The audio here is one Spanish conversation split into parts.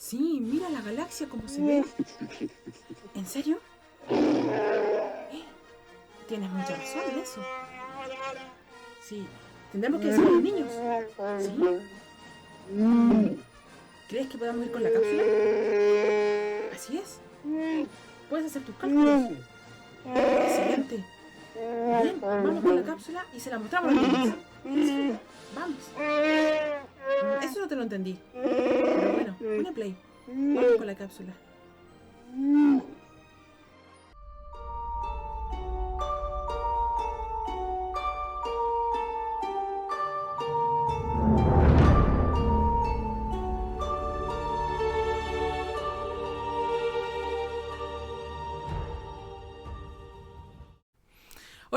Sí, mira la galaxia como se ve. ¿En serio? Tienes mucha razón en eso. Sí, tendremos que decirle a los niños. ¿Sí? ¿Crees que podamos ir con la cápsula? Así es. Puedes hacer tus cálculos. Excelente. Bien, vamos con la cápsula y se la mostramos a los niños. Sí, vamos. Eso no te lo entendí. Pero bueno, pone play. Vamos con la cápsula.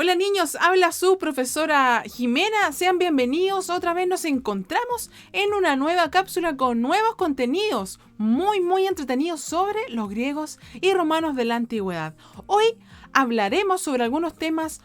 Hola niños, habla su profesora Jimena, sean bienvenidos, otra vez nos encontramos en una nueva cápsula con nuevos contenidos muy entretenidos sobre los griegos y romanos de la antigüedad. Hoy hablaremos sobre algunos temas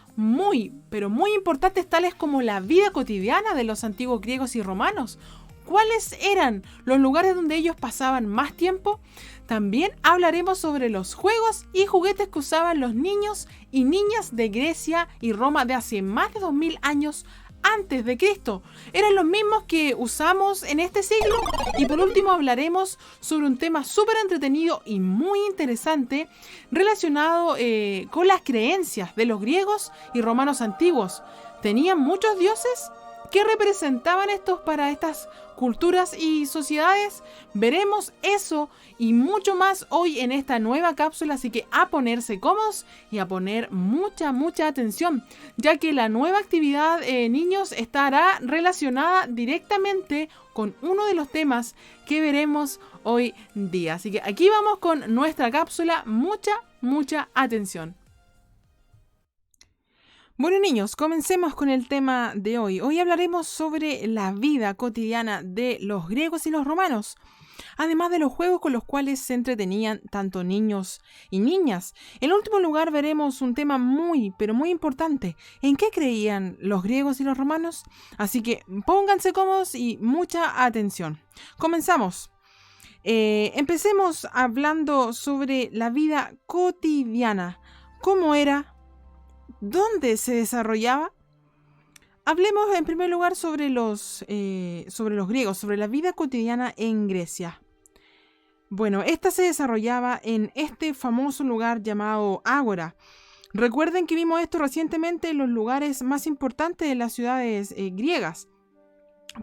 pero muy importantes, tales como la vida cotidiana de los antiguos griegos y romanos. ¿Cuáles eran los lugares donde ellos pasaban más tiempo? También hablaremos sobre los juegos y juguetes que usaban los niños y niñas de Grecia y Roma de hace más de 2000 años antes de Cristo. Eran los mismos que usamos en este siglo. Y por último hablaremos sobre un tema súper entretenido y muy interesante relacionado con las creencias de los griegos y romanos antiguos. ¿Tenían muchos dioses? ¿Qué representaban estos para estas culturas y sociedades? Veremos eso y mucho más hoy en esta nueva cápsula, así que a ponerse cómodos y a poner mucha atención, ya que la nueva actividad, niños, estará relacionada directamente con uno de los temas que veremos hoy día. Así que aquí vamos con nuestra cápsula, mucha atención. Bueno niños, comencemos con el tema de hoy. Hoy hablaremos sobre la vida cotidiana de los griegos y los romanos, además de los juegos con los cuales se entretenían tanto niños y niñas. En último lugar veremos un tema muy importante. ¿En qué creían los griegos y los romanos? Así que pónganse cómodos y mucha atención. Comenzamos. Empecemos hablando sobre la vida cotidiana. ¿Cómo era? ¿Dónde se desarrollaba? Hablemos en primer lugar sobre los griegos, sobre la vida cotidiana en Grecia. Bueno, esta se desarrollaba en este famoso lugar llamado Ágora. Recuerden que vimos esto recientemente en los lugares más importantes de las ciudades griegas.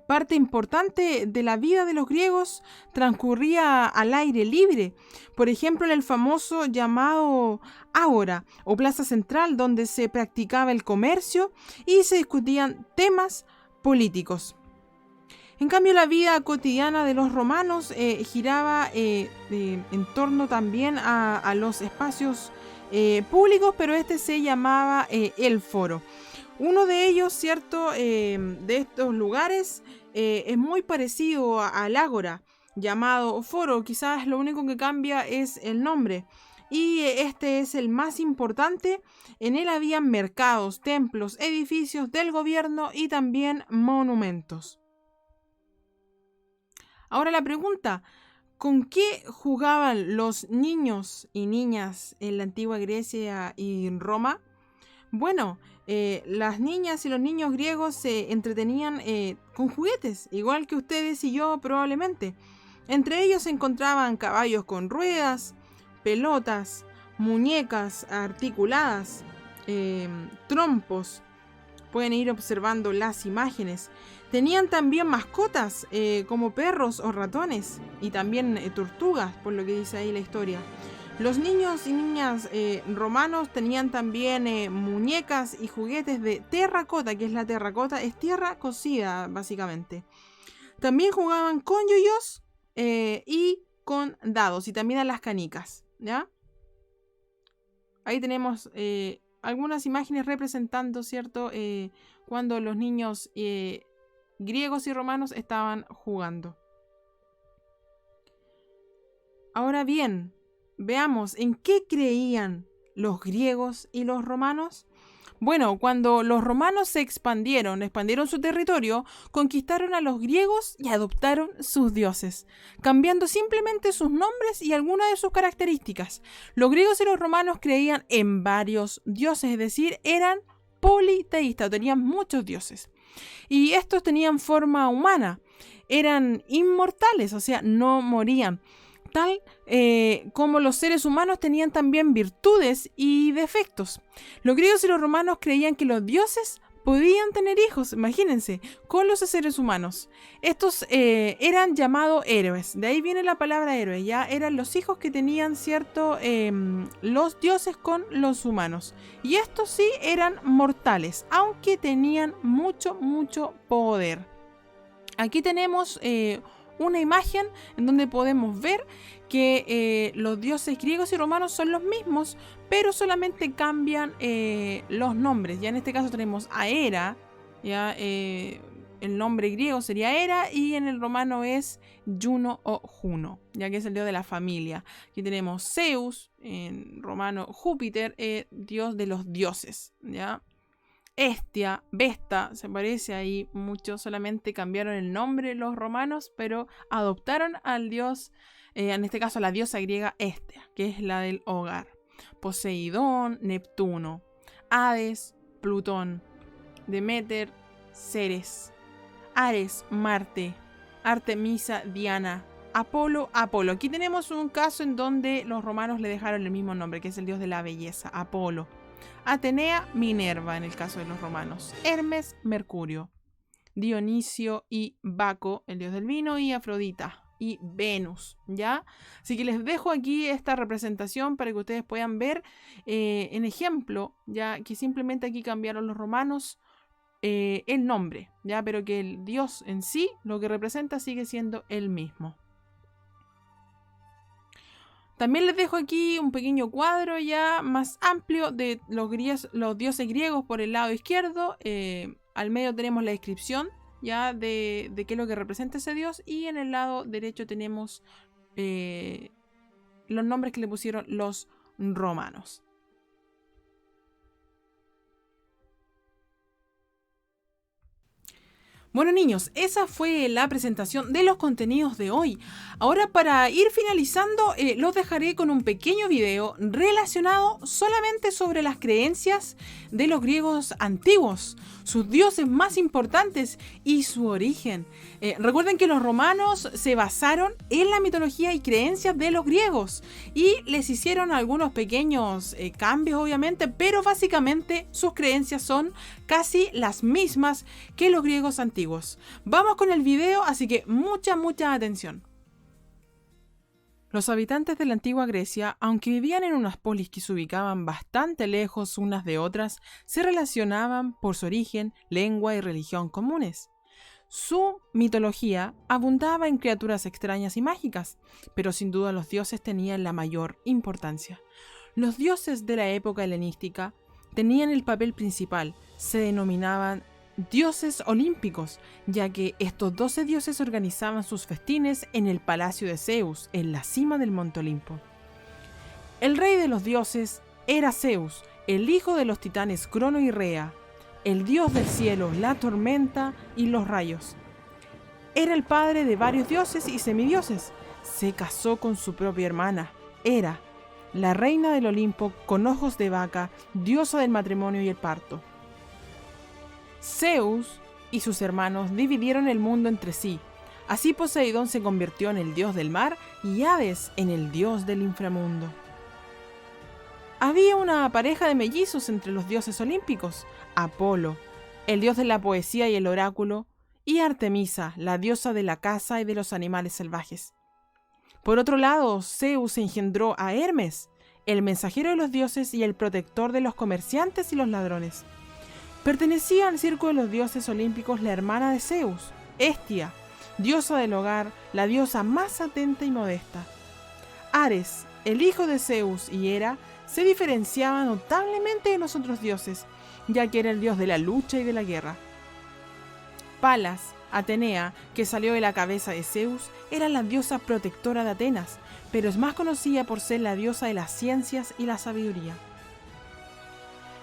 Parte importante de la vida de los griegos transcurría al aire libre, por ejemplo en el famoso llamado Ágora o Plaza Central, donde se practicaba el comercio y se discutían temas políticos. En cambio, la vida cotidiana de los romanos giraba en torno también a los espacios públicos, pero este se llamaba el foro. Uno de ellos, ¿cierto? De estos lugares es muy parecido al ágora, llamado foro. Quizás lo único que cambia es el nombre. Y este es el más importante. En él había mercados, templos, edificios del gobierno y también monumentos. Ahora la pregunta, ¿con qué jugaban los niños y niñas en la antigua Grecia y en Roma? Bueno, las niñas y los niños griegos se entretenían con juguetes, igual que ustedes y yo probablemente. Entre ellos se encontraban caballos con ruedas, pelotas, muñecas articuladas, trompos. Pueden ir observando las imágenes. Tenían también mascotas como perros o ratones y también tortugas, por lo que dice ahí la historia. Los niños y niñas romanos tenían también muñecas y juguetes de terracota, que es la terracota, es tierra cocida básicamente. También jugaban con yoyos y con dados y también a las canicas, ¿ya? Ahí tenemos algunas imágenes representando, ¿cierto? Cuando los niños griegos y romanos estaban jugando. Ahora bien, veamos en qué creían los griegos y los romanos. Bueno, cuando los romanos se expandieron su territorio, conquistaron a los griegos y adoptaron sus dioses, cambiando simplemente sus nombres y algunas de sus características. Los griegos y los romanos creían en varios dioses, es decir, eran politeístas, tenían muchos dioses. Y estos tenían forma humana, eran inmortales, o sea, no morían. Tal como los seres humanos tenían también virtudes y defectos. Los griegos y los romanos creían que los dioses podían tener hijos, imagínense, con los seres humanos. Estos eran llamados héroes, de ahí viene la palabra héroe, ya eran los hijos que tenían los dioses con los humanos. Y estos sí eran mortales, aunque tenían mucho poder. Aquí tenemos una imagen en donde podemos ver que los dioses griegos y romanos son los mismos, pero solamente cambian los nombres. Ya en este caso tenemos a Hera, ya el nombre griego sería Hera y en el romano es Juno o Juno, ya que es el dios de la familia. Aquí tenemos Zeus, en romano Júpiter, dios de los dioses, ¿ya? Hestia, Vesta, se parece ahí mucho, solamente cambiaron el nombre los romanos, pero adoptaron al dios, en este caso la diosa griega Hestia, que es la del hogar. Poseidón, Neptuno, Hades, Plutón, Demeter, Ceres, Ares, Marte, Artemisa, Diana, Apolo. Aquí tenemos un caso en donde los romanos le dejaron el mismo nombre, que es el dios de la belleza, Apolo. Atenea, Minerva en el caso de los romanos. Hermes, Mercurio. Dionisio y Baco, el dios del vino, y Afrodita y Venus, ¿ya? Así que les dejo aquí esta representación para que ustedes puedan ver en ejemplo, ya que simplemente aquí cambiaron los romanos el nombre, ¿ya? Pero que el dios en sí, lo que representa, sigue siendo el mismo. También les dejo aquí un pequeño cuadro ya más amplio de los dioses griegos por el lado izquierdo. Al medio tenemos la descripción ya de qué es lo que representa ese dios. Y en el lado derecho tenemos los nombres que le pusieron los romanos. Bueno, niños, esa fue la presentación de los contenidos de hoy. Ahora, para ir finalizando, los dejaré con un pequeño video relacionado solamente sobre las creencias de los griegos antiguos, sus dioses más importantes y su origen. Recuerden que los romanos se basaron en la mitología y creencias de los griegos y les hicieron algunos pequeños cambios, obviamente, pero básicamente sus creencias son casi las mismas que los griegos antiguos. Vamos con el video, así que mucha atención. Los habitantes de la antigua Grecia, aunque vivían en unas polis que se ubicaban bastante lejos unas de otras, se relacionaban por su origen, lengua y religión comunes. Su mitología abundaba en criaturas extrañas y mágicas, pero sin duda los dioses tenían la mayor importancia. Los dioses de la época helenística tenían el papel principal, se denominaban dioses olímpicos, ya que estos 12 dioses organizaban sus festines en el palacio de Zeus, en la cima del monte Olimpo. El rey de los dioses era Zeus, el hijo de los titanes Crono y Rea, el dios del cielo, la tormenta y los rayos. Era el padre de varios dioses y semidioses. Se casó con su propia hermana, Hera, la reina del Olimpo con ojos de vaca, diosa del matrimonio y el parto. Zeus y sus hermanos dividieron el mundo entre sí. Así Poseidón se convirtió en el dios del mar y Hades en el dios del inframundo. Había una pareja de mellizos entre los dioses olímpicos: Apolo, el dios de la poesía y el oráculo, y Artemisa, la diosa de la caza y de los animales salvajes. Por otro lado, Zeus engendró a Hermes, el mensajero de los dioses y el protector de los comerciantes y los ladrones. Pertenecía al círculo de los dioses olímpicos la hermana de Zeus, Hestia, diosa del hogar, la diosa más atenta y modesta. Ares, el hijo de Zeus y Hera, se diferenciaba notablemente de los otros dioses, ya que era el dios de la lucha y de la guerra. Palas, Atenea, que salió de la cabeza de Zeus, era la diosa protectora de Atenas, pero es más conocida por ser la diosa de las ciencias y la sabiduría.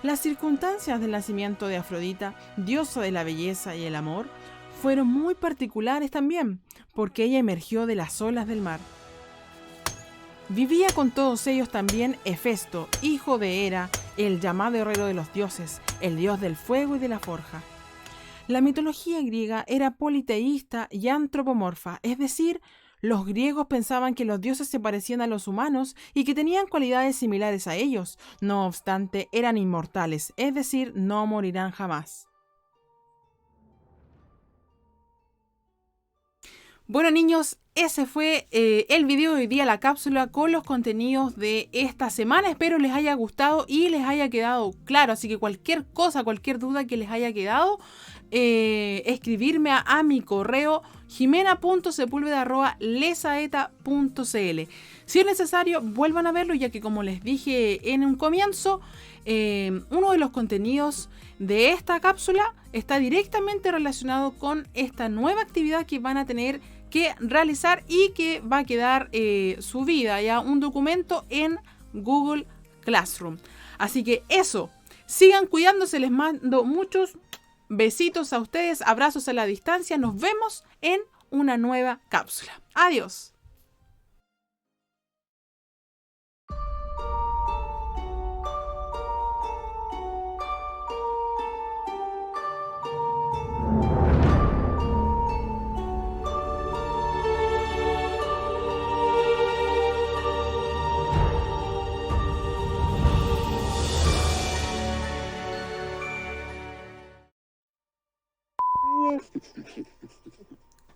Las circunstancias del nacimiento de Afrodita, diosa de la belleza y el amor, fueron muy particulares también, porque ella emergió de las olas del mar. Vivía con todos ellos también Hefesto, hijo de Hera, el llamado herrero de los dioses, el dios del fuego y de la forja. La mitología griega era politeísta y antropomorfa, es decir, los griegos pensaban que los dioses se parecían a los humanos y que tenían cualidades similares a ellos. No obstante, eran inmortales, es decir, no morirán jamás. Bueno, niños, ese fue el video de hoy día, la cápsula con los contenidos de esta semana. Espero les haya gustado y les haya quedado claro. Así que cualquier cosa, cualquier duda que les haya quedado, escribirme a mi correo jimena.sepulveda@lesaeta.cl. Si es necesario, vuelvan a verlo, ya que como les dije en un comienzo, uno de los contenidos de esta cápsula está directamente relacionado con esta nueva actividad que van a tener que realizar y que va a quedar subida ya un documento en Google Classroom. Así que eso, sigan cuidándose, les mando muchos besitos a ustedes, abrazos a la distancia, nos vemos en una nueva cápsula. Adiós.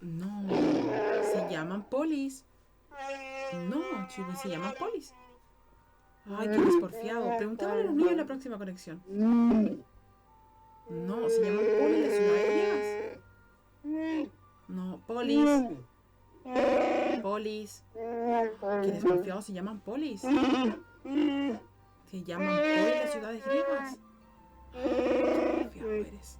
No, se llaman polis. No, chicos, se llaman polis. Ay, qué desporfiado. Preguntémosle a los niños en la próxima conexión. No, se llaman polis las ciudades griegas. No, polis. Polis. Qué desconfiados, se llaman polis. Se llaman polis las ciudades griegas. Qué desconfiado eres.